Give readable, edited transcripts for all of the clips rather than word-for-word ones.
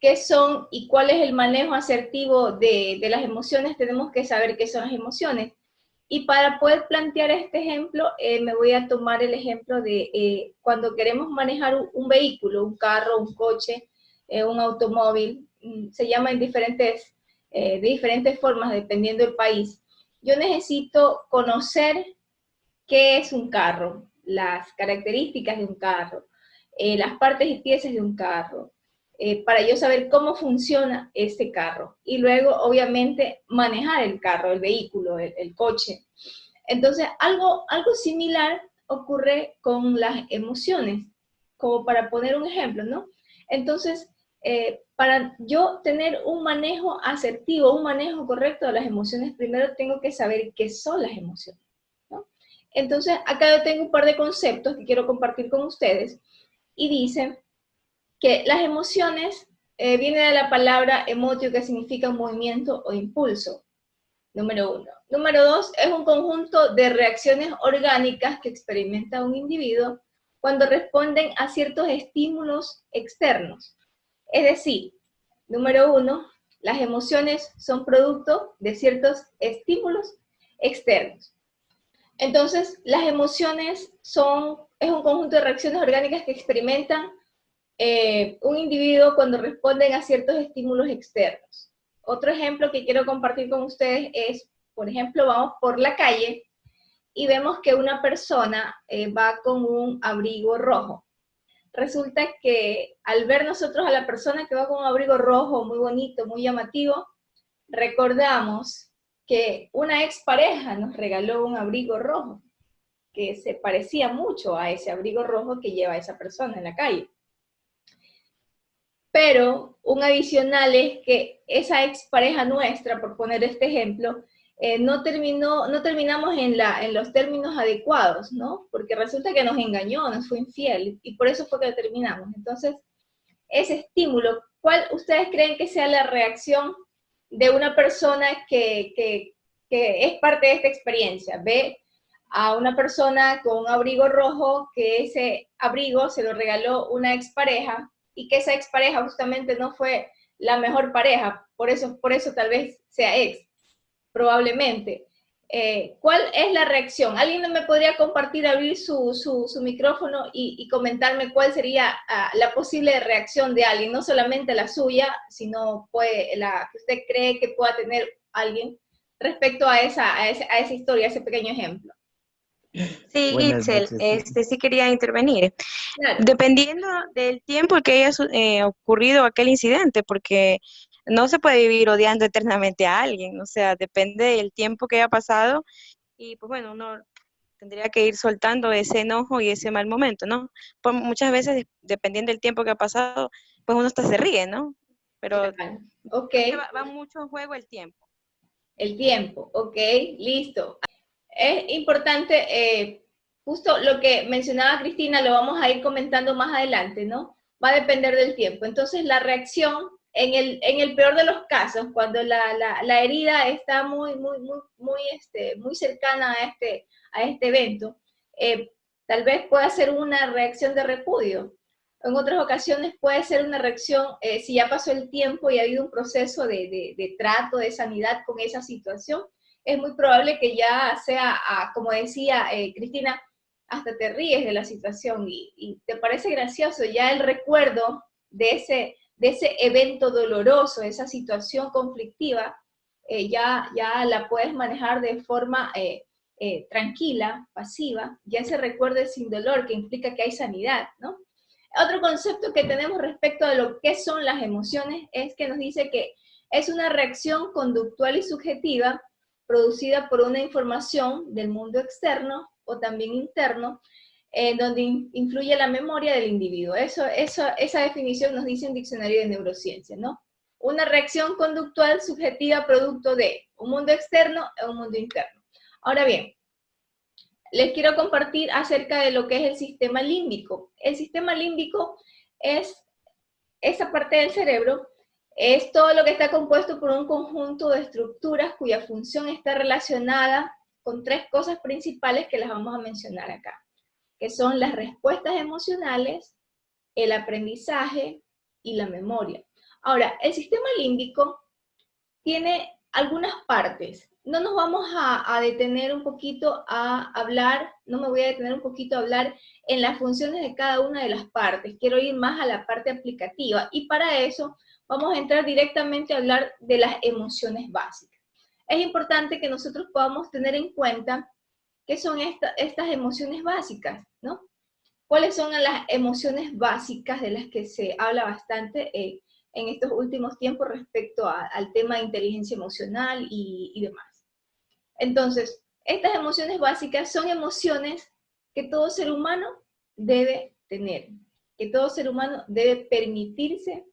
qué son y cuál es el manejo asertivo de las emociones, tenemos que saber qué son las emociones. Y para poder plantear este ejemplo, me voy a tomar el ejemplo de cuando queremos manejar un vehículo, un carro, un coche, un automóvil, se llaman de diferentes formas dependiendo del país. Yo necesito conocer qué es un carro, las características de un carro, las partes y piezas de un carro, para yo saber cómo funciona este carro. Y luego, obviamente, manejar el carro, el vehículo, el coche. Entonces, algo similar ocurre con las emociones, como para poner un ejemplo, ¿no? Entonces, para yo tener un manejo asertivo, un manejo correcto de las emociones, primero tengo que saber qué son las emociones, ¿no? Entonces, acá yo tengo un par de conceptos que quiero compartir con ustedes y dicen que las emociones viene de la palabra emotio, que significa movimiento o impulso, número 1. Número 2, es un conjunto de reacciones orgánicas que experimenta un individuo cuando responden a ciertos estímulos externos. Es decir, número 1, las emociones son producto de ciertos estímulos externos. Entonces, las emociones es un conjunto de reacciones orgánicas que experimentan un individuo cuando responden a ciertos estímulos externos. Otro ejemplo que quiero compartir con ustedes es, por ejemplo, vamos por la calle y vemos que una persona va con un abrigo rojo. Resulta que al ver nosotros a la persona que va con un abrigo rojo muy bonito, muy llamativo, recordamos que una expareja nos regaló un abrigo rojo que se parecía mucho a ese abrigo rojo que lleva esa persona en la calle. Pero un adicional es que esa expareja nuestra, por poner este ejemplo, no terminamos en los términos adecuados, ¿no? Porque resulta que nos engañó, nos fue infiel, y por eso fue que terminamos. Entonces, ese estímulo, ¿cuál ustedes creen que sea la reacción de una persona que es parte de esta experiencia? Ve a una persona con un abrigo rojo, que ese abrigo se lo regaló una expareja, y que esa expareja justamente no fue la mejor pareja, por eso tal vez sea ex, probablemente. ¿Cuál es la reacción? ¿Alguien no me podría compartir, abrir su micrófono y comentarme cuál sería la posible reacción de alguien? No solamente la suya, sino la que usted cree que pueda tener alguien respecto a esa historia, a ese pequeño ejemplo. Sí, Buenas Itzel, noches. sí quería intervenir. Claro. Dependiendo del tiempo que haya ocurrido aquel incidente, porque no se puede vivir odiando eternamente a alguien, o sea, depende del tiempo que haya pasado y pues bueno, uno tendría que ir soltando ese enojo y ese mal momento, ¿no? Pues muchas veces, dependiendo del tiempo que ha pasado, pues uno hasta se ríe, ¿no? Pero Claro. Ok, es que va mucho en juego el tiempo. el tiempo, ok, listo. Es importante, justo lo que mencionaba Cristina, lo vamos a ir comentando más adelante, ¿no? Va a depender del tiempo. Entonces, la reacción, en el peor de los casos, cuando la herida está muy cercana a este evento, tal vez pueda ser una reacción de repudio. En otras ocasiones puede ser una reacción, si ya pasó el tiempo y ha habido un proceso de trato, de sanidad con esa situación, es muy probable que ya sea, como decía Cristina, hasta te ríes de la situación y te parece gracioso ya el recuerdo de ese evento doloroso, esa situación conflictiva, ya la puedes manejar de forma tranquila, pasiva, ya ese recuerdo es sin dolor, que implica que hay sanidad, ¿no? Otro concepto que tenemos respecto de lo que son las emociones es que nos dice que es una reacción conductual y subjetiva producida por una información del mundo externo o también interno, en donde influye la memoria del individuo. Esa definición nos dice un diccionario de neurociencia, ¿no? Una reacción conductual subjetiva producto de un mundo externo o un mundo interno. Ahora bien, les quiero compartir acerca de lo que es el sistema límbico. El sistema límbico es esa parte del cerebro, es todo lo que está compuesto por un conjunto de estructuras cuya función está relacionada con tres cosas principales que las vamos a mencionar acá, que son las respuestas emocionales, el aprendizaje y la memoria. Ahora, el sistema límbico tiene algunas partes. No nos vamos a detener un poquito a hablar, no me voy a detener un poquito a hablar en las funciones de cada una de las partes. Quiero ir más a la parte aplicativa y para eso vamos a entrar directamente a hablar de las emociones básicas. Es importante que nosotros podamos tener en cuenta qué son estas emociones básicas, ¿no? ¿Cuáles son las emociones básicas de las que se habla bastante en estos últimos tiempos respecto al tema de inteligencia emocional y demás? Entonces, estas emociones básicas son emociones que todo ser humano debe tener, que todo ser humano debe permitirse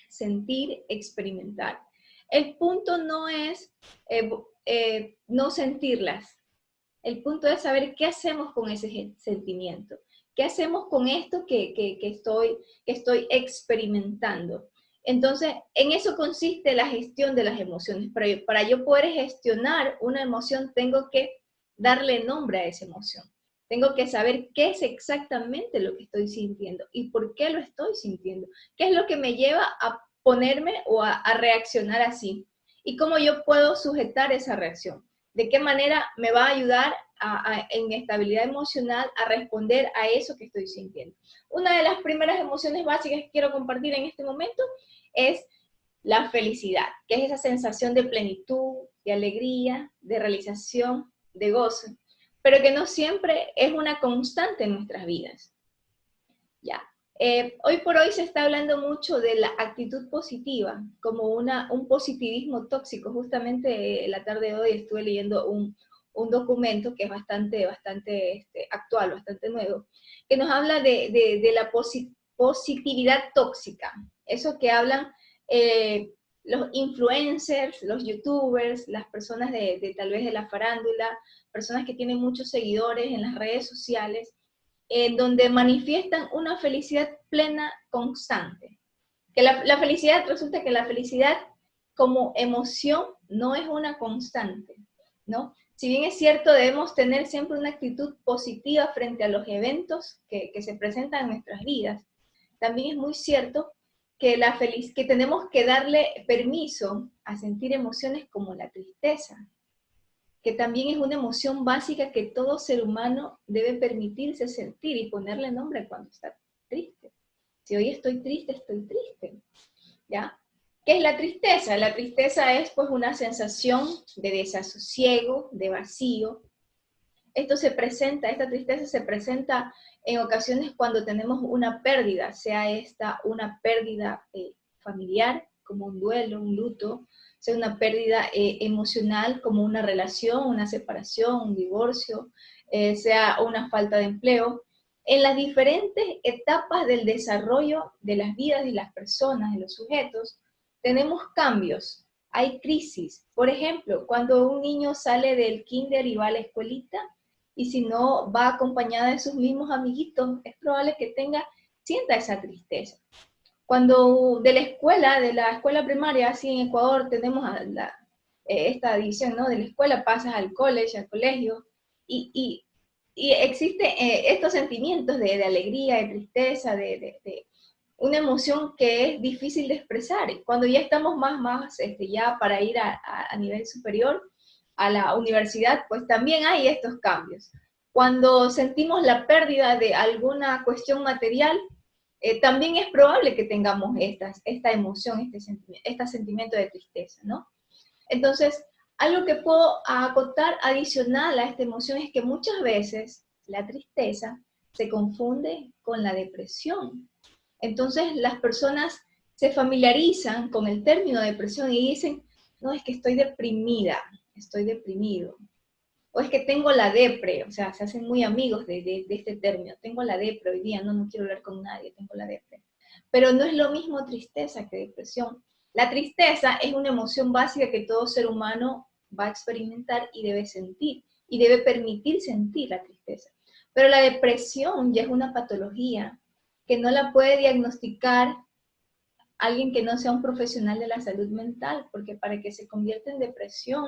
sentir, experimentar. El punto no es no sentirlas, el punto es saber qué hacemos con ese sentimiento, qué hacemos con esto que estoy experimentando. Entonces, en eso consiste la gestión de las emociones. Para yo poder gestionar una emoción, tengo que darle nombre a esa emoción. Tengo que saber qué es exactamente lo que estoy sintiendo y por qué lo estoy sintiendo. ¿Qué es lo que me lleva a ponerme o a reaccionar así? Y cómo yo puedo sujetar esa reacción. ¿De qué manera me va a ayudar en mi estabilidad emocional a responder a eso que estoy sintiendo? Una de las primeras emociones básicas que quiero compartir en este momento es la felicidad, que es esa sensación de plenitud, de alegría, de realización, de gozo, pero que no siempre es una constante en nuestras vidas. Ya. Hoy por hoy se está hablando mucho de la actitud positiva, como un positivismo tóxico. Justamente la tarde de hoy estuve leyendo un documento que es bastante actual, bastante nuevo, que nos habla de la positividad tóxica. Eso que hablan los influencers, los youtubers, las personas tal vez de la farándula, personas que tienen muchos seguidores en las redes sociales, donde manifiestan una felicidad plena constante. Que la felicidad, resulta que la felicidad como emoción no es una constante, ¿no? Si bien es cierto, debemos tener siempre una actitud positiva frente a los eventos que se presentan en nuestras vidas, también es muy cierto que que tenemos que darle permiso a sentir emociones como la tristeza, que también es una emoción básica que todo ser humano debe permitirse sentir y ponerle nombre cuando está triste. Si hoy estoy triste, ¿ya? ¿Qué es la tristeza? La tristeza es pues una sensación de desasosiego, de vacío. Esta tristeza se presenta en ocasiones cuando tenemos una pérdida, sea esta una pérdida familiar, como un duelo, un luto, sea una pérdida emocional, como una relación, una separación, un divorcio, sea una falta de empleo. En las diferentes etapas del desarrollo de las vidas de las personas, de los sujetos, tenemos cambios, hay crisis. Por ejemplo, cuando un niño sale del kinder y va a la escuelita, y si no va acompañada de sus mismos amiguitos, es probable que sienta esa tristeza. Cuando de la escuela primaria, así en Ecuador tenemos esta división, ¿no? De la escuela pasas al college, al colegio, y existen estos sentimientos de alegría, de tristeza, de una emoción que es difícil de expresar. Cuando ya estamos ya para ir a nivel superior, a la universidad, pues también hay estos cambios. Cuando sentimos la pérdida de alguna cuestión material, también es probable que tengamos esta emoción, este sentimiento de tristeza, ¿no? Entonces, algo que puedo acotar adicional a esta emoción es que muchas veces la tristeza se confunde con la depresión. Entonces, las personas se familiarizan con el término depresión y dicen, no, es que estoy deprimida, estoy deprimido. O es que tengo la depre, o sea, se hacen muy amigos de este término. Tengo la depre hoy día, no quiero hablar con nadie, tengo la depre. Pero no es lo mismo tristeza que depresión. La tristeza es una emoción básica que todo ser humano va a experimentar y debe sentir, y debe permitir sentir la tristeza. Pero la depresión ya es una patología que no la puede diagnosticar alguien que no sea un profesional de la salud mental, porque para que se convierta en depresión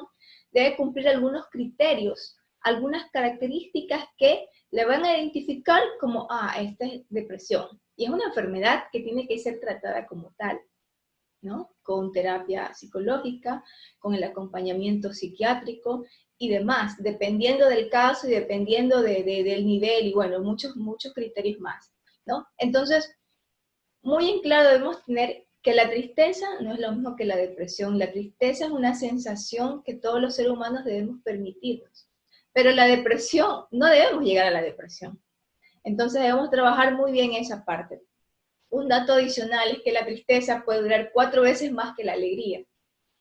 debe cumplir algunos criterios, algunas características que le van a identificar como, esta es depresión. Y es una enfermedad que tiene que ser tratada como tal. ¿no? Con terapia psicológica, con el acompañamiento psiquiátrico y demás, dependiendo del caso y dependiendo del nivel y bueno, muchos criterios más, ¿no? Entonces, muy en claro debemos tener que la tristeza no es lo mismo que la depresión. La tristeza es una sensación que todos los seres humanos debemos permitirnos. Pero la depresión, no debemos llegar a la depresión. Entonces debemos trabajar muy bien esa parte. Un dato adicional es que la tristeza puede durar 4 veces más que la alegría.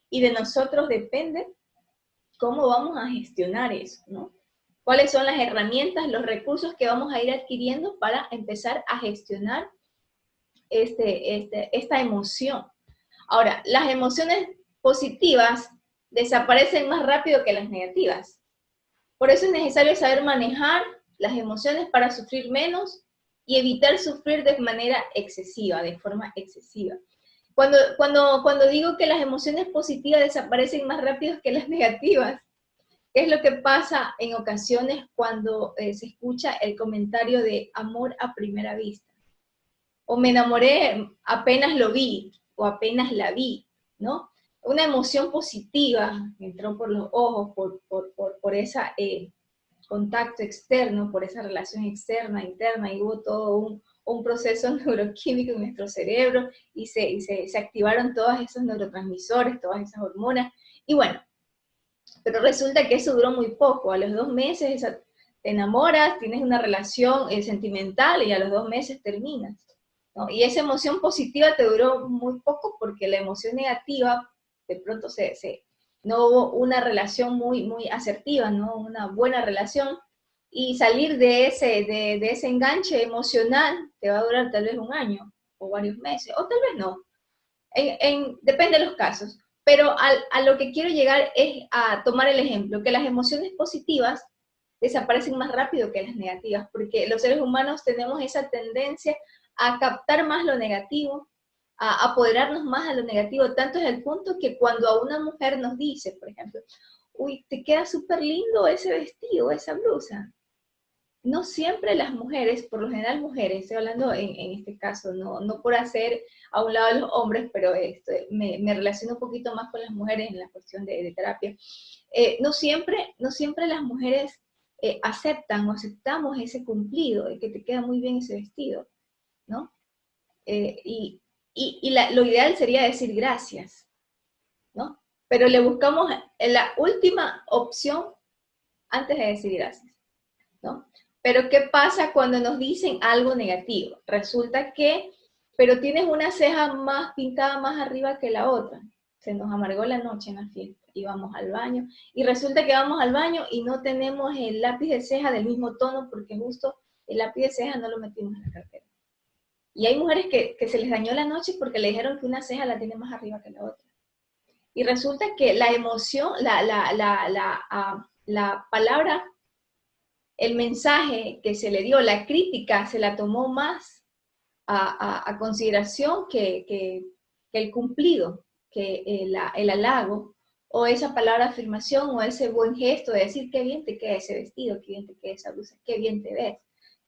Y de nosotros depende cómo vamos a gestionar eso, ¿no? ¿Cuáles son las herramientas, los recursos que vamos a ir adquiriendo para empezar a gestionar esta emoción? Ahora, las emociones positivas desaparecen más rápido que las negativas. Por eso es necesario saber manejar las emociones para sufrir menos y evitar sufrir de manera excesiva, de forma excesiva. Cuando digo que las emociones positivas desaparecen más rápido que las negativas, ¿qué es lo que pasa en ocasiones cuando se escucha el comentario de amor a primera vista? O me enamoré apenas lo vi, o apenas la vi, ¿no? Una emoción positiva entró por los ojos, por ese contacto externo, por esa relación externa, interna, y hubo todo un proceso neuroquímico en nuestro cerebro, y se activaron todos esos neurotransmisores, todas esas hormonas, y bueno, pero resulta que eso duró muy poco. A los 2 meses te enamoras, tienes una relación sentimental, y a los 2 meses terminas, ¿no? Y esa emoción positiva te duró muy poco porque la emoción negativa, de pronto no hubo una relación muy asertiva, ¿no? Una buena relación, y salir de ese enganche emocional te va a durar tal vez 1 año, o varios meses, o tal vez no. Depende de los casos. Pero a lo que quiero llegar es a tomar el ejemplo, que las emociones positivas desaparecen más rápido que las negativas, porque los seres humanos tenemos esa tendencia a captar más lo negativo, a apoderarnos más de lo negativo, tanto es el punto que cuando a una mujer nos dice, por ejemplo, uy, te queda súper lindo ese vestido, esa blusa. No siempre las mujeres, por lo general mujeres, estoy hablando en este caso, no por hacer a un lado a los hombres, pero me relaciono un poquito más con las mujeres en la cuestión de terapia. No siempre las mujeres aceptan o aceptamos ese cumplido, de que te queda muy bien ese vestido, ¿no? Lo ideal sería decir gracias, ¿no? Pero le buscamos la última opción antes de decir gracias, ¿no? Pero ¿qué pasa cuando nos dicen algo negativo? Resulta que, pero tienes una ceja más pintada más arriba que la otra. Se nos amargó la noche en la fiesta y vamos al baño. Y resulta que vamos al baño y no tenemos el lápiz de ceja del mismo tono porque justo el lápiz de ceja no lo metimos en la cartera. Y hay mujeres que se les dañó la noche porque le dijeron que una ceja la tiene más arriba que la otra. Y resulta que la emoción, la palabra, el mensaje que se le dio, la crítica, se la tomó más a consideración que el cumplido, que el halago, o esa palabra de afirmación, o ese buen gesto de decir, qué bien te queda ese vestido, qué bien te queda esa blusa, qué bien te ves,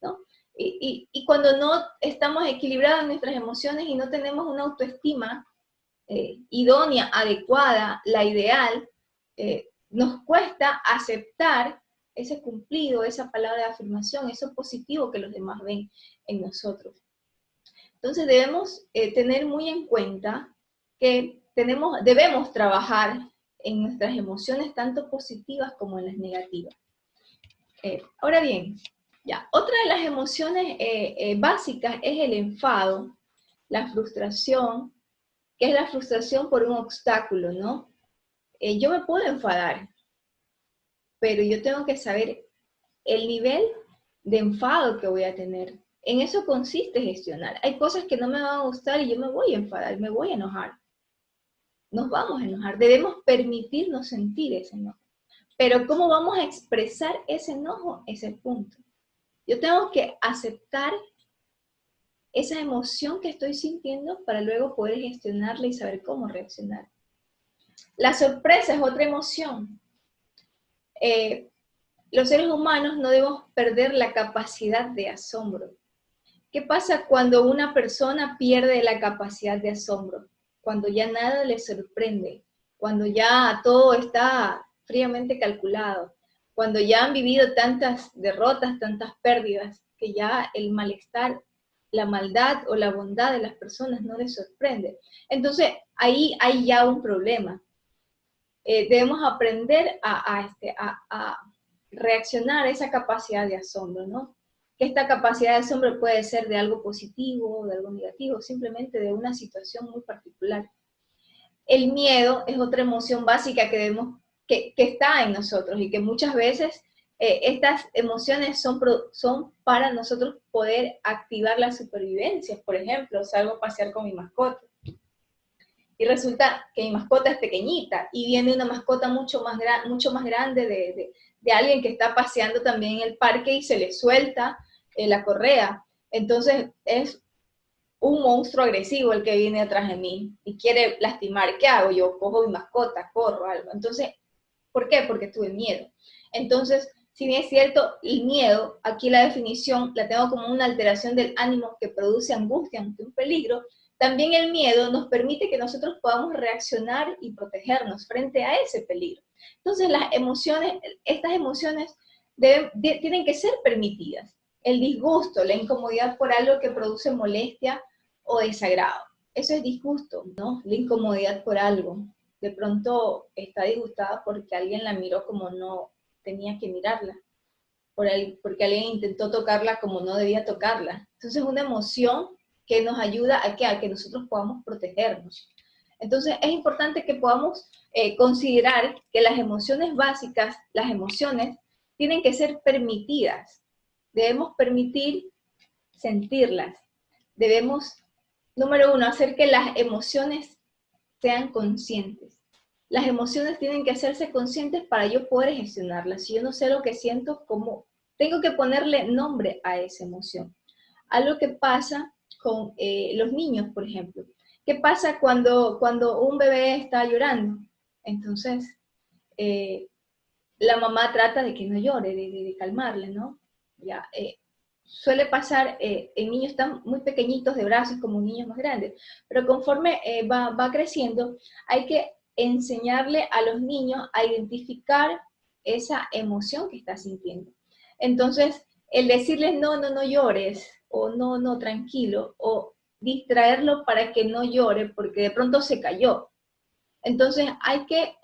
¿no? Y cuando no estamos equilibrados en nuestras emociones y no tenemos una autoestima idónea, adecuada, la ideal, nos cuesta aceptar ese cumplido, esa palabra de afirmación, eso positivo que los demás ven en nosotros. Entonces debemos tener muy en cuenta que debemos trabajar en nuestras emociones tanto positivas como en las negativas. Ahora bien, otra de las emociones básicas es el enfado, la frustración, que es la frustración por un obstáculo, ¿no? Yo me puedo enfadar, pero yo tengo que saber el nivel de enfado que voy a tener. En eso consiste gestionar. Hay cosas que no me van a gustar y yo me voy a enfadar, me voy a enojar. Nos vamos a enojar, debemos permitirnos sentir ese enojo. Pero ¿cómo vamos a expresar ese enojo? Es el punto. Yo tengo que aceptar esa emoción que estoy sintiendo para luego poder gestionarla y saber cómo reaccionar. La sorpresa es otra emoción. Los seres humanos no debemos perder la capacidad de asombro. ¿Qué pasa cuando una persona pierde la capacidad de asombro? cuando ya nada les sorprende, cuando ya todo está fríamente calculado, cuando ya han vivido tantas derrotas, tantas pérdidas, que ya el malestar, la maldad o la bondad de las personas no les sorprende. Entonces, ahí hay ya un problema. Debemos aprender a reaccionar a esa capacidad de asombro, ¿no? Que esta capacidad de asombro puede ser de algo positivo, de algo negativo, simplemente de una situación muy particular. El miedo es otra emoción básica que está en nosotros y que muchas veces estas emociones son para nosotros poder activar la supervivencia. Por ejemplo, salgo a pasear con mi mascota y resulta que mi mascota es pequeñita y viene una mascota mucho más grande de alguien que está paseando también en el parque y se le suelta la correa. Entonces es un monstruo agresivo el que viene atrás de mí y quiere lastimar. ¿Qué hago? Yo cojo mi mascota, corro, algo. Entonces, ¿por qué? Porque tuve miedo. Entonces, si bien es cierto, el miedo, aquí la definición la tengo como una alteración del ánimo que produce angustia ante un peligro, también el miedo nos permite que nosotros podamos reaccionar y protegernos frente a ese peligro. Entonces, las emociones, estas emociones tienen que ser permitidas. El disgusto, la incomodidad por algo que produce molestia o desagrado. Eso es disgusto, ¿no? La incomodidad por algo. De pronto está disgustada porque alguien la miró como no tenía que mirarla, porque alguien intentó tocarla como no debía tocarla. Entonces es una emoción que nos ayuda a que nosotros podamos protegernos. Entonces es importante que podamos considerar que las emociones básicas, las emociones, tienen que ser permitidas. Debemos permitir sentirlas. Debemos, número uno, hacer que las emociones sean conscientes. Las emociones tienen que hacerse conscientes para yo poder gestionarlas. Si yo no sé lo que siento, ¿cómo? Tengo que ponerle nombre a esa emoción. Algo que pasa con los niños, por ejemplo. ¿Qué pasa cuando un bebé está llorando? Entonces, la mamá trata de que no llore, de calmarle, ¿no? Ya, suele pasar en niños tan muy pequeñitos de brazos como niños más grandes, pero conforme va creciendo, hay que enseñarle a los niños a identificar esa emoción que está sintiendo. Entonces, el decirles no llores, o no, tranquilo, o distraerlo para que no llore porque de pronto se cayó. Entonces, hay que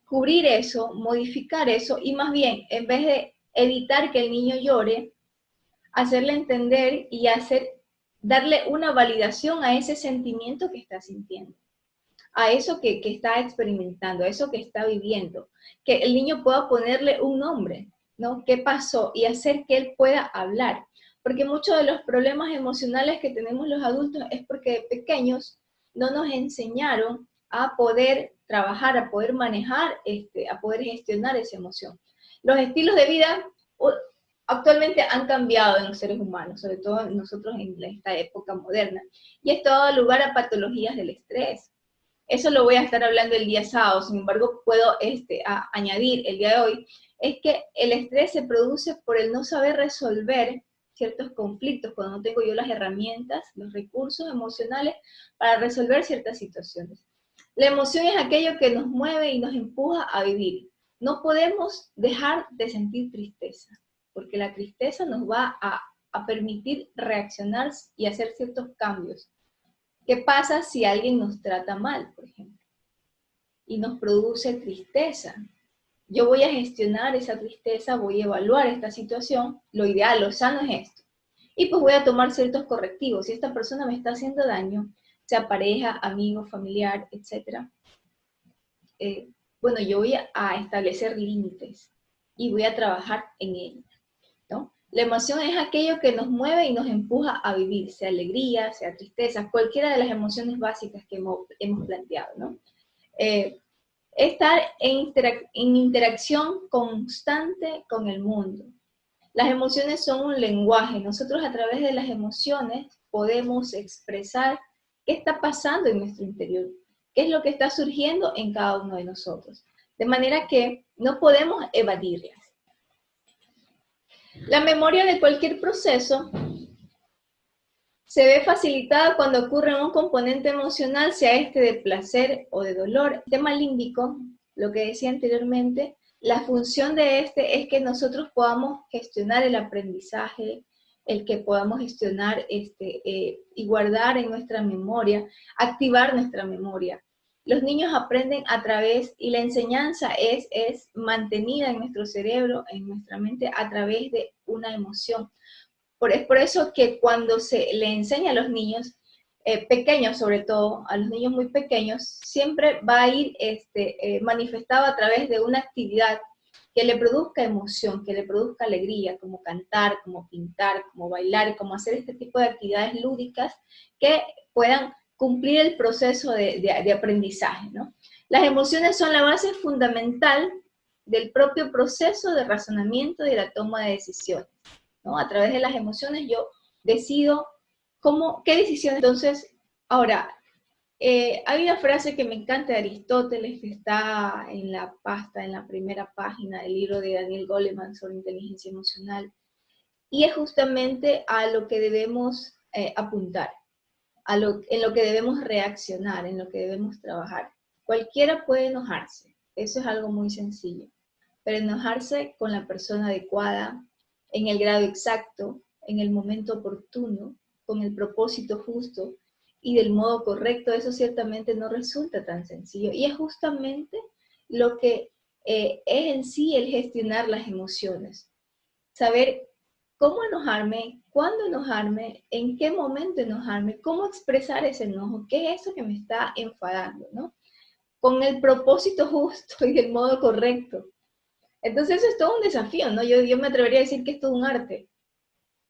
cubrir eso, modificar eso, y más bien, en vez de evitar que el niño llore, hacerle entender y darle una validación a ese sentimiento que está sintiendo, a eso que está experimentando, a eso que está viviendo, que el niño pueda ponerle un nombre, ¿no? ¿Qué pasó? Y hacer que él pueda hablar. Porque muchos de los problemas emocionales que tenemos los adultos es porque de pequeños no nos enseñaron a poder trabajar, a poder manejar, a poder gestionar esa emoción. Los estilos de vida actualmente han cambiado en los seres humanos, sobre todo nosotros en esta época moderna, y esto ha dado lugar a patologías del estrés. Eso lo voy a estar hablando el día sábado, sin embargo puedo añadir el día de hoy, es que el estrés se produce por el no saber resolver ciertos conflictos, cuando no tengo yo las herramientas, los recursos emocionales para resolver ciertas situaciones. La emoción es aquello que nos mueve y nos empuja a vivir. No podemos dejar de sentir tristeza, porque la tristeza nos va a permitir reaccionar y hacer ciertos cambios. ¿Qué pasa si alguien nos trata mal, por ejemplo? Y nos produce tristeza. Yo voy a gestionar esa tristeza, voy a evaluar esta situación, lo ideal, lo sano es esto. Y pues voy a tomar ciertos correctivos. Si esta persona me está haciendo daño, sea pareja, amigo, familiar, etc., bueno, yo voy a establecer límites y voy a trabajar en ello, ¿no? La emoción es aquello que nos mueve y nos empuja a vivir, sea alegría, sea tristeza, cualquiera de las emociones básicas que hemos planteado, ¿no? Estar en interacción constante con el mundo. Las emociones son un lenguaje. Nosotros a través de las emociones podemos expresar qué está pasando en nuestro interior, qué es lo que está surgiendo en cada uno de nosotros. De manera que no podemos evadirlas. La memoria de cualquier proceso Se ve facilitada cuando ocurre un componente emocional, sea este de placer o de dolor. El tema límbico, lo que decía anteriormente, la función de este es que nosotros podamos gestionar el aprendizaje, el que podamos gestionar y guardar en nuestra memoria, activar nuestra memoria. Los niños aprenden a través, y la enseñanza es mantenida en nuestro cerebro, en nuestra mente, a través de una emoción. Es por eso que cuando se le enseña a los niños, pequeños sobre todo, a los niños muy pequeños, siempre va a ir manifestado a través de una actividad que le produzca emoción, que le produzca alegría, como cantar, como pintar, como bailar, como hacer este tipo de actividades lúdicas que puedan cumplir el proceso de aprendizaje, ¿no? Las emociones son la base fundamental del propio proceso de razonamiento y de la toma de decisiones, ¿no? A través de las emociones yo decido qué decisiones. Entonces, ahora, hay una frase que me encanta de Aristóteles, que está en la primera página del libro de Daniel Goleman sobre inteligencia emocional, y es justamente a lo que debemos apuntar, en lo que debemos reaccionar, en lo que debemos trabajar. Cualquiera puede enojarse, eso es algo muy sencillo, pero enojarse con la persona adecuada, en el grado exacto, en el momento oportuno, con el propósito justo y del modo correcto, eso ciertamente no resulta tan sencillo. Y es justamente lo que es en sí el gestionar las emociones. Saber cómo enojarme, cuándo enojarme, en qué momento enojarme, cómo expresar ese enojo, qué es eso que me está enfadando, ¿no? Con el propósito justo y del modo correcto. Entonces eso es todo un desafío, ¿no? Yo me atrevería a decir que es todo un arte,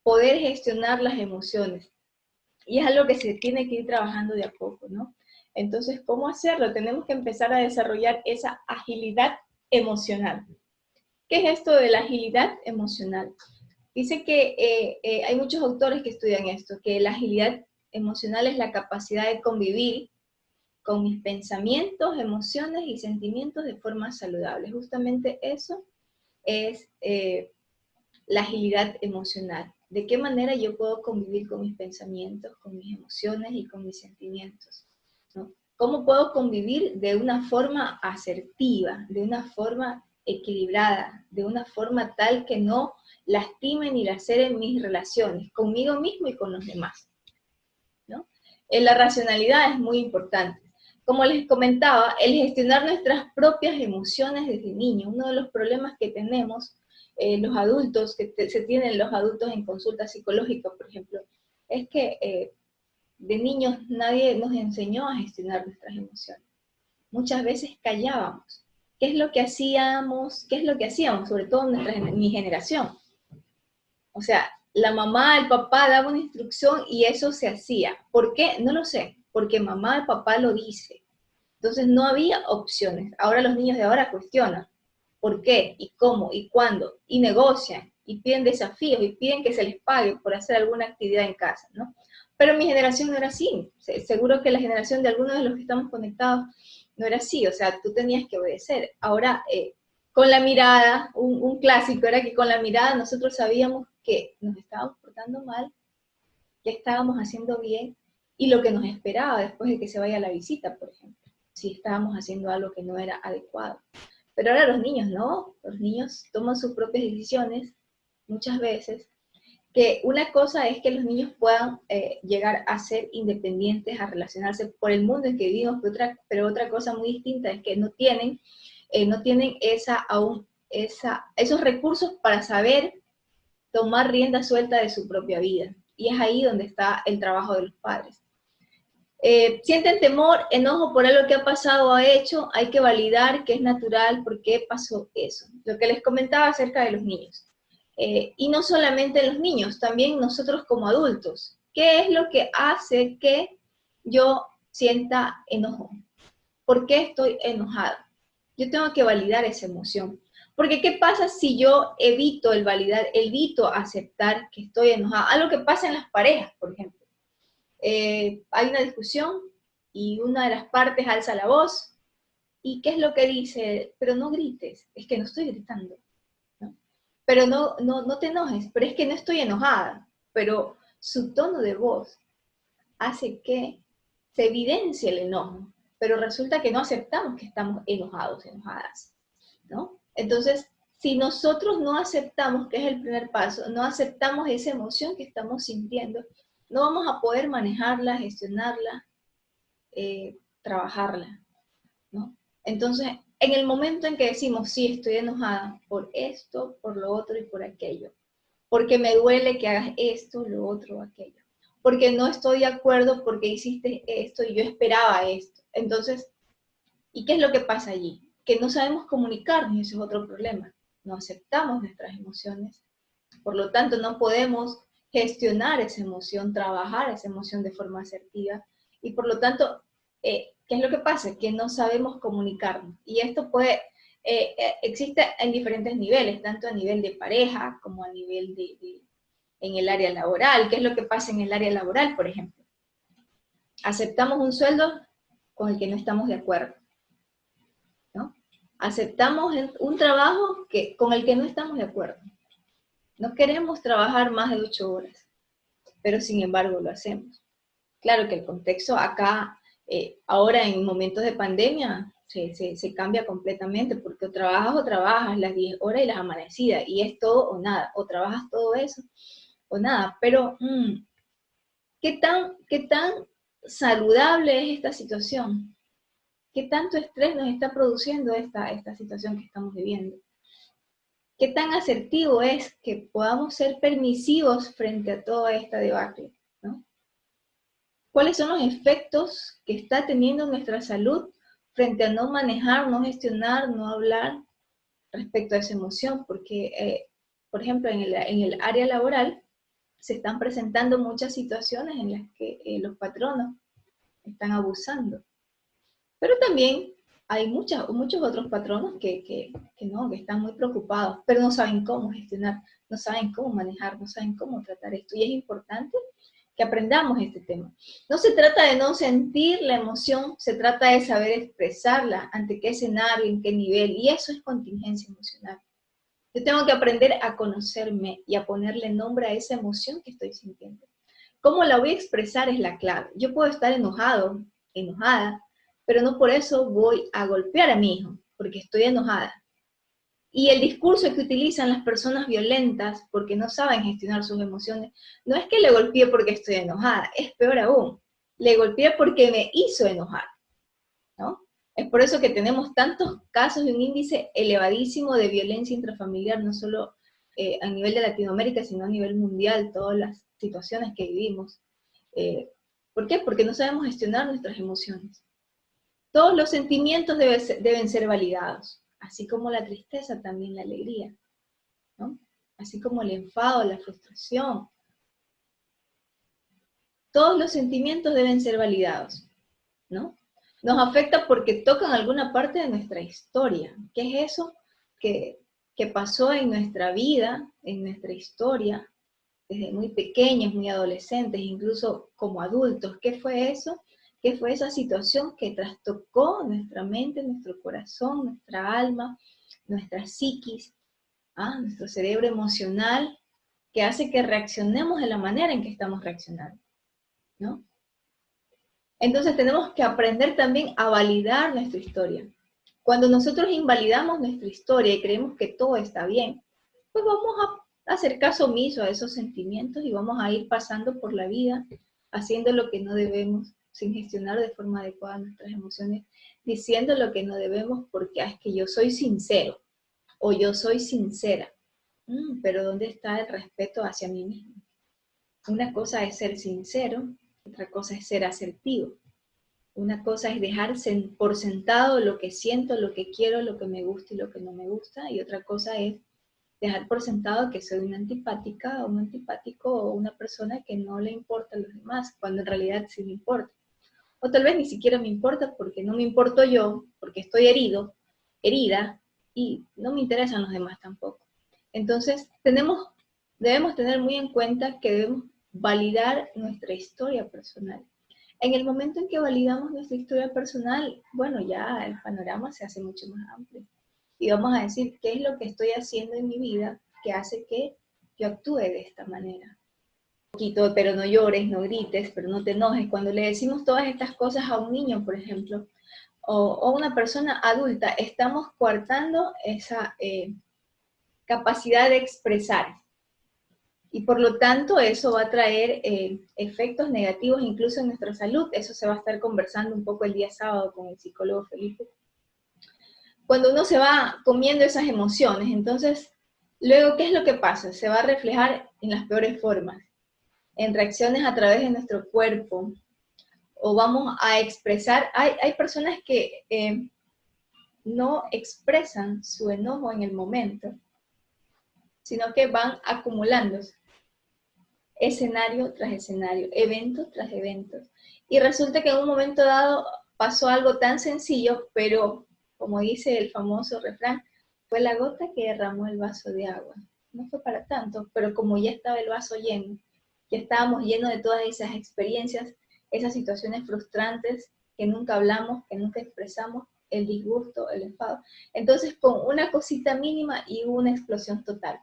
poder gestionar las emociones. Y es algo que se tiene que ir trabajando de a poco, ¿no? Entonces, ¿cómo hacerlo? Tenemos que empezar a desarrollar esa agilidad emocional. ¿Qué es esto de la agilidad emocional? Dice que hay muchos autores que estudian esto, que la agilidad emocional es la capacidad de convivir con mis pensamientos, emociones y sentimientos de forma saludable. Justamente eso es la agilidad emocional. ¿De qué manera yo puedo convivir con mis pensamientos, con mis emociones y con mis sentimientos? ¿No? ¿Cómo puedo convivir de una forma asertiva, de una forma equilibrada, de una forma tal que no lastime ni laceren mis relaciones conmigo mismo y con los demás? ¿No? La racionalidad es muy importante. Como les comentaba, el gestionar nuestras propias emociones desde niños, uno de los problemas que tenemos los adultos, se tienen los adultos en consulta psicológica, por ejemplo, es que de niños nadie nos enseñó a gestionar nuestras emociones. Muchas veces callábamos. ¿Qué es lo que hacíamos? ¿Qué es lo que hacíamos? Sobre todo mi generación. O sea, la mamá, el papá daba una instrucción y eso se hacía. ¿Por qué? No lo sé. Porque mamá, el papá lo dice. Entonces no había opciones. Ahora los niños de ahora cuestionan. ¿Por qué? ¿Y cómo? ¿Y cuándo? Y negocian. Y piden desafíos. Y piden que se les pague por hacer alguna actividad en casa, ¿no? Pero mi generación no era así. Seguro que la generación de algunos de los que estamos conectados no era así. O sea, tú tenías que obedecer. Ahora, con la mirada, un clásico era que con la mirada nosotros sabíamos que nos estábamos portando mal, que estábamos haciendo bien y lo que nos esperaba después de que se vaya la visita, por ejemplo, si estábamos haciendo algo que no era adecuado. Pero ahora los niños no, los niños toman sus propias decisiones muchas veces, que una cosa es que los niños puedan llegar a ser independientes, a relacionarse por el mundo en que vivimos, pero otra cosa muy distinta es que no tienen esos recursos para saber tomar rienda suelta de su propia vida. Y es ahí donde está el trabajo de los padres. Sienten temor, enojo por algo que ha pasado o ha hecho, hay que validar que es natural, por qué pasó eso. Lo que les comentaba acerca de los niños. Y no solamente los niños, también nosotros como adultos. ¿Qué es lo que hace que yo sienta enojo? ¿Por qué estoy enojada? Yo tengo que validar esa emoción. Porque ¿qué pasa si yo evito el validar, evito aceptar que estoy enojada? Algo que pasa en las parejas, por ejemplo. Hay una discusión y una de las partes alza la voz. ¿Y qué es lo que dice? Pero no grites, es que no estoy gritando. ¿No? Pero no te enojes, pero es que no estoy enojada. Pero su tono de voz hace que se evidencie el enojo, pero resulta que no aceptamos que estamos enojados, enojadas, ¿no? Entonces, si nosotros no aceptamos, que es el primer paso, no aceptamos esa emoción que estamos sintiendo, no vamos a poder manejarla, gestionarla, trabajarla, ¿no? Entonces, en el momento en que decimos, sí, estoy enojada por esto, por lo otro y por aquello, porque me duele que hagas esto, lo otro, aquello, porque no estoy de acuerdo porque hiciste esto y yo esperaba esto. Entonces, ¿y qué es lo que pasa allí? Que no sabemos comunicarnos, y ese es otro problema. No aceptamos nuestras emociones, por lo tanto no podemos gestionar esa emoción, trabajar esa emoción de forma asertiva, y por lo tanto, ¿qué es lo que pasa? Que no sabemos comunicarnos. Y esto existe en diferentes niveles, tanto a nivel de pareja como a nivel en el área laboral. ¿Qué es lo que pasa en el área laboral, por ejemplo? Aceptamos un sueldo con el que no estamos de acuerdo, ¿no? Aceptamos un trabajo con el que no estamos de acuerdo. No queremos trabajar más de 8 horas, pero sin embargo lo hacemos. Claro que el contexto acá, ahora en momentos de pandemia, se cambia completamente, porque o trabajas las 10 horas y las amanecidas, y es todo o nada, o trabajas todo eso o nada, pero ¿qué tan saludable es esta situación? ¿Qué tanto estrés nos está produciendo esta situación que estamos viviendo? ¿Qué tan asertivo es que podamos ser permisivos frente a toda esta debacle, ¿no? ¿Cuáles son los efectos que está teniendo nuestra salud frente a no manejar, no gestionar, no hablar respecto a esa emoción? Porque, por ejemplo, en el área laboral se están presentando muchas situaciones en las que los patronos están abusando. Pero también hay muchos otros patronos que están muy preocupados, pero no saben cómo gestionar, no saben cómo manejar, no saben cómo tratar esto. Y es importante que aprendamos este tema. No se trata de no sentir la emoción, se trata de saber expresarla, ante qué escenario, en qué nivel, y eso es contingencia emocional. Yo tengo que aprender a conocerme y a ponerle nombre a esa emoción que estoy sintiendo. ¿Cómo la voy a expresar es la clave? Yo puedo estar enojado, enojada, pero no por eso voy a golpear a mi hijo, porque estoy enojada. Y el discurso que utilizan las personas violentas, porque no saben gestionar sus emociones, no es que le golpeé porque estoy enojada, es peor aún, le golpeé porque me hizo enojar, ¿no? Es por eso que tenemos tantos casos de un índice elevadísimo de violencia intrafamiliar, no solo a nivel de Latinoamérica, sino a nivel mundial, todas las situaciones que vivimos. ¿Por qué? Porque no sabemos gestionar nuestras emociones. Todos los sentimientos deben ser validados, así como la tristeza, también la alegría, ¿no? Así como el enfado, la frustración. Todos los sentimientos deben ser validados, ¿no? Nos afecta porque tocan alguna parte de nuestra historia. ¿Qué es eso que pasó en nuestra vida, en nuestra historia, desde muy pequeños, muy adolescentes, incluso como adultos? ¿Qué fue eso? ¿Qué fue esa situación que trastocó nuestra mente, nuestro corazón, nuestra alma, nuestra psiquis, nuestro cerebro emocional, que hace que reaccionemos de la manera en que estamos reaccionando, ¿no? Entonces tenemos que aprender también a validar nuestra historia. Cuando nosotros invalidamos nuestra historia y creemos que todo está bien, pues vamos a hacer caso omiso a esos sentimientos y vamos a ir pasando por la vida haciendo lo que no debemos, sin gestionar de forma adecuada nuestras emociones, diciendo lo que no debemos porque es que yo soy sincero o yo soy sincera. Pero ¿dónde está el respeto hacia mí mismo? Una cosa es ser sincero, otra cosa es ser asertivo. Una cosa es dejar por sentado lo que siento, lo que quiero, lo que me gusta y lo que no me gusta, y otra cosa es dejar por sentado que soy una antipática o un antipático o una persona que no le importa a los demás, cuando en realidad sí me importa. O tal vez ni siquiera me importa porque no me importo yo, porque estoy herido, herida, y no me interesan los demás tampoco. Entonces, debemos tener muy en cuenta que debemos validar nuestra historia personal. En el momento en que validamos nuestra historia personal, bueno, ya el panorama se hace mucho más amplio. Y vamos a decir, ¿qué es lo que estoy haciendo en mi vida que hace que yo actúe de esta manera? poquito, pero no llores, no grites, pero no te enojes. Cuando le decimos todas estas cosas a un niño, por ejemplo, o una persona adulta, estamos coartando esa capacidad de expresar. Y por lo tanto eso va a traer efectos negativos incluso en nuestra salud. Eso se va a estar conversando un poco el día sábado con el psicólogo Felipe. Cuando uno se va comiendo esas emociones, entonces, luego, ¿qué es lo que pasa? Se va a reflejar en las peores formas, en reacciones a través de nuestro cuerpo, o vamos a expresar, hay personas que no expresan su enojo en el momento, sino que van acumulándose, escenario tras escenario, evento tras evento. Y resulta que en un momento dado pasó algo tan sencillo, pero como dice el famoso refrán, fue la gota que derramó el vaso de agua. No fue para tanto, pero como ya estaba el vaso lleno, ya estábamos llenos de todas esas experiencias, esas situaciones frustrantes que nunca hablamos, que nunca expresamos, el disgusto, el enfado. Entonces, con una cosita mínima y una explosión total.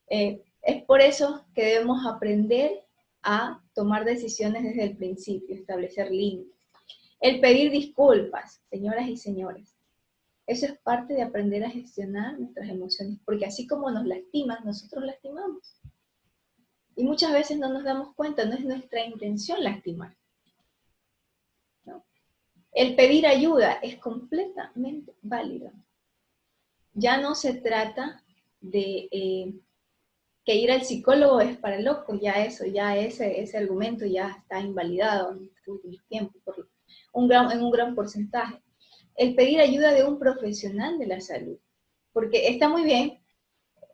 Es por eso que debemos aprender a tomar decisiones desde el principio, establecer límites. El pedir disculpas, señoras y señores, eso es parte de aprender a gestionar nuestras emociones, porque así como nos lastiman, nosotros lastimamos. Y muchas veces no nos damos cuenta, no es nuestra intención lastimar. ¿No? El pedir ayuda es completamente válido. Ya no se trata de que ir al psicólogo es para locos, ya eso, ya ese argumento ya está invalidado en este último tiempo en un gran porcentaje. El pedir ayuda de un profesional de la salud, porque está muy bien,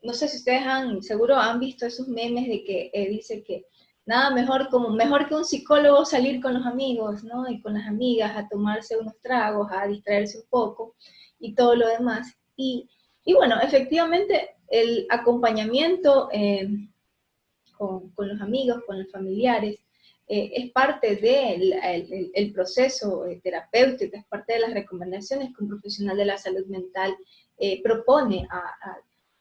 no sé si ustedes seguro han visto esos memes de que dice que nada mejor que un psicólogo salir con los amigos, ¿no? Y con las amigas a tomarse unos tragos, a distraerse un poco y todo lo demás. Y bueno, efectivamente el acompañamiento con los amigos, con los familiares, es parte del proceso terapéutico, es parte de las recomendaciones que un profesional de la salud mental propone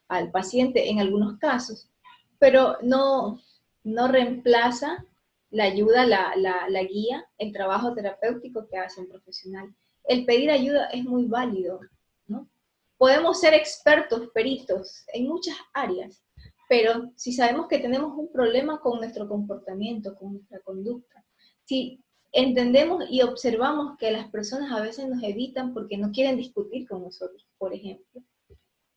al paciente en algunos casos, pero no reemplaza la ayuda, la guía, el trabajo terapéutico que hace un profesional. El pedir ayuda es muy válido, ¿no? Podemos ser expertos, peritos en muchas áreas, pero si sabemos que tenemos un problema con nuestro comportamiento, con nuestra conducta, si entendemos y observamos que las personas a veces nos evitan porque no quieren discutir con nosotros, por ejemplo,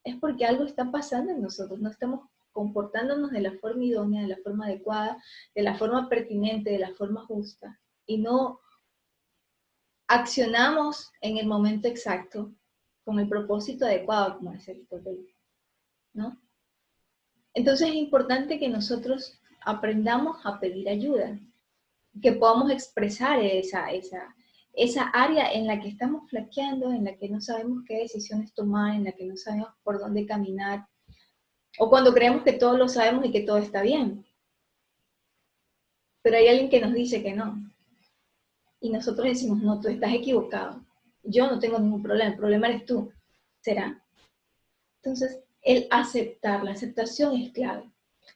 es porque algo está pasando en nosotros, no estamos comportándonos de la forma idónea, de la forma adecuada, de la forma pertinente, de la forma justa, y no accionamos en el momento exacto, con el propósito adecuado, como decía Aristóteles, ¿no? Entonces es importante que nosotros aprendamos a pedir ayuda, que podamos expresar esa área en la que estamos flaqueando, en la que no sabemos qué decisiones tomar, en la que no sabemos por dónde caminar, o cuando creemos que todo lo sabemos y que todo está bien. Pero hay alguien que nos dice que no. Y nosotros decimos, no, tú estás equivocado. Yo no tengo ningún problema, el problema eres tú. ¿Será? Entonces, el aceptar, la aceptación es clave.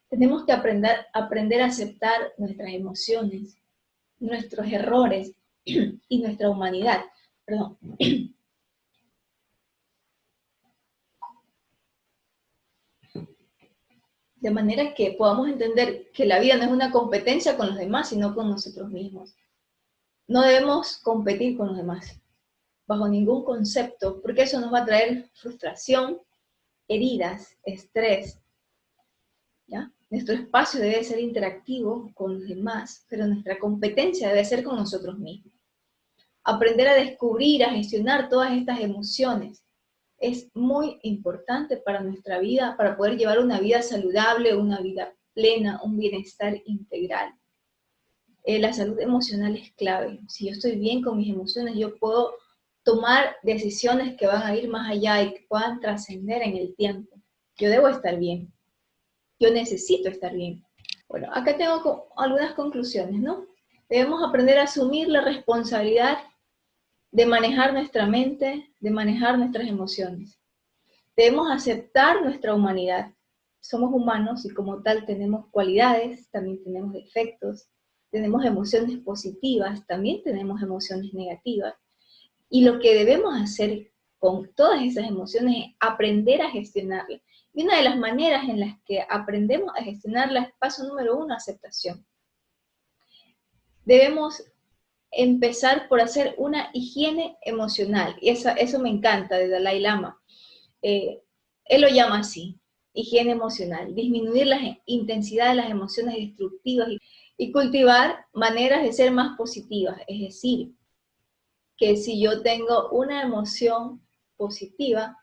Tenemos que aprender a aceptar nuestras emociones, nuestros errores y nuestra humanidad. Perdón. De manera que podamos entender que la vida no es una competencia con los demás, sino con nosotros mismos. No debemos competir con los demás, bajo ningún concepto, porque eso nos va a traer frustración, heridas, estrés, ¿ya? Nuestro espacio debe ser interactivo con los demás, pero nuestra competencia debe ser con nosotros mismos. Aprender a descubrir, a gestionar todas estas emociones es muy importante para nuestra vida, para poder llevar una vida saludable, una vida plena, un bienestar integral. La salud emocional es clave. Si yo estoy bien con mis emociones, yo puedo tomar decisiones que van a ir más allá y que puedan trascender en el tiempo. Yo debo estar bien. Yo necesito estar bien. Bueno, acá tengo algunas conclusiones, ¿no? Debemos aprender a asumir la responsabilidad de manejar nuestra mente, de manejar nuestras emociones. Debemos aceptar nuestra humanidad. somos humanos y como tal tenemos cualidades, también tenemos defectos, tenemos emociones positivas, también tenemos emociones negativas. Y lo que debemos hacer con todas esas emociones es aprender a gestionarlas. Y una de las maneras en las que aprendemos a gestionarlas, paso número 1, aceptación. Debemos empezar por hacer una higiene emocional. Y eso me encanta de Dalai Lama. Él lo llama así, higiene emocional. Disminuir la intensidad de las emociones destructivas y cultivar maneras de ser más positivas. Es decir, que si yo tengo una emoción positiva,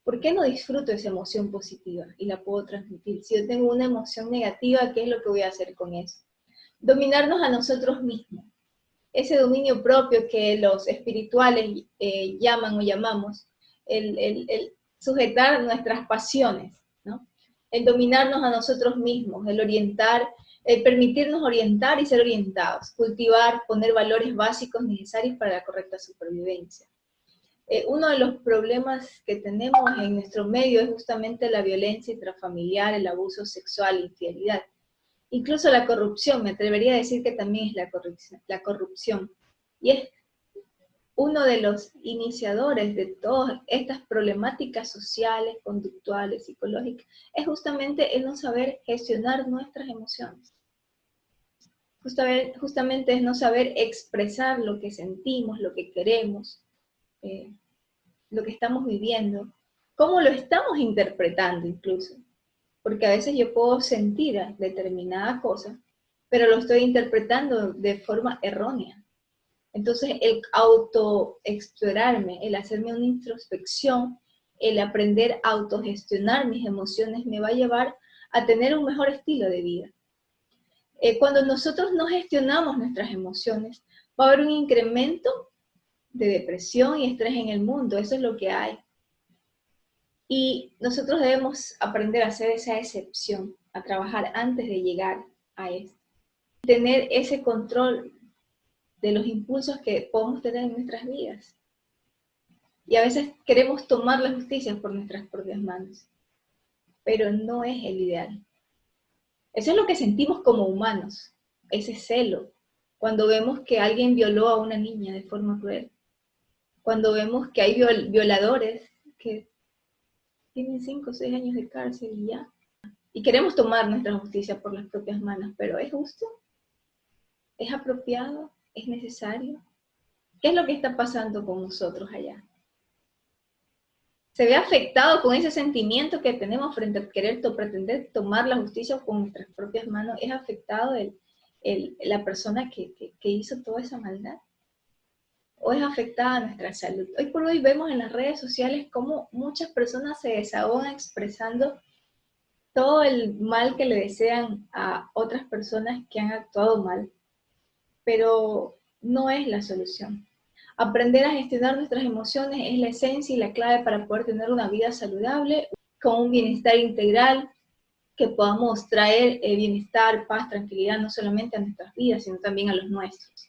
¿por qué no disfruto esa emoción positiva y la puedo transmitir? Si yo tengo una emoción negativa, ¿qué es lo que voy a hacer con eso? Dominarnos a nosotros mismos. Ese dominio propio que los espirituales llaman o llamamos, el sujetar nuestras pasiones, ¿no? El dominarnos a nosotros mismos, el orientar, el permitirnos orientar y ser orientados, cultivar, poner valores básicos necesarios para la correcta supervivencia. Uno de los problemas que tenemos en nuestro medio es justamente la violencia intrafamiliar, el abuso sexual, la infidelidad. Incluso la corrupción, me atrevería a decir que también es la corrupción. Y es uno de los iniciadores de todas estas problemáticas sociales, conductuales, psicológicas, es justamente el no saber gestionar nuestras emociones. Justamente es no saber expresar lo que sentimos, lo que queremos, lo que estamos viviendo, cómo lo estamos interpretando incluso. Porque a veces yo puedo sentir determinada cosa, pero lo estoy interpretando de forma errónea. Entonces, el autoexplorarme, el hacerme una introspección, el aprender a autogestionar mis emociones me va a llevar a tener un mejor estilo de vida. Cuando nosotros no gestionamos nuestras emociones, va a haber un incremento de depresión y estrés en el mundo, eso es lo que hay. Y nosotros debemos aprender a hacer esa excepción, a trabajar antes de llegar a esto. Tener ese control de los impulsos que podemos tener en nuestras vidas. Y a veces queremos tomar la justicia por nuestras propias manos, pero no es el ideal. Eso es lo que sentimos como humanos, ese celo, cuando vemos que alguien violó a una niña de forma cruel, cuando vemos que hay violadores que tienen 5 o 6 años de cárcel y ya. Y queremos tomar nuestra justicia por las propias manos, pero ¿es justo? ¿Es apropiado? ¿Es necesario? ¿Qué es lo que está pasando con nosotros allá? Se ve afectado con ese sentimiento que tenemos frente a querer pretender tomar la justicia con nuestras propias manos. ¿Es afectado la persona que hizo toda esa maldad? ¿O es afectada nuestra salud? Hoy por hoy vemos en las redes sociales cómo muchas personas se desahogan expresando todo el mal que le desean a otras personas que han actuado mal, pero no es la solución. Aprender a gestionar nuestras emociones es la esencia y la clave para poder tener una vida saludable, con un bienestar integral, que podamos traer bienestar, paz, tranquilidad, no solamente a nuestras vidas, sino también a los nuestros.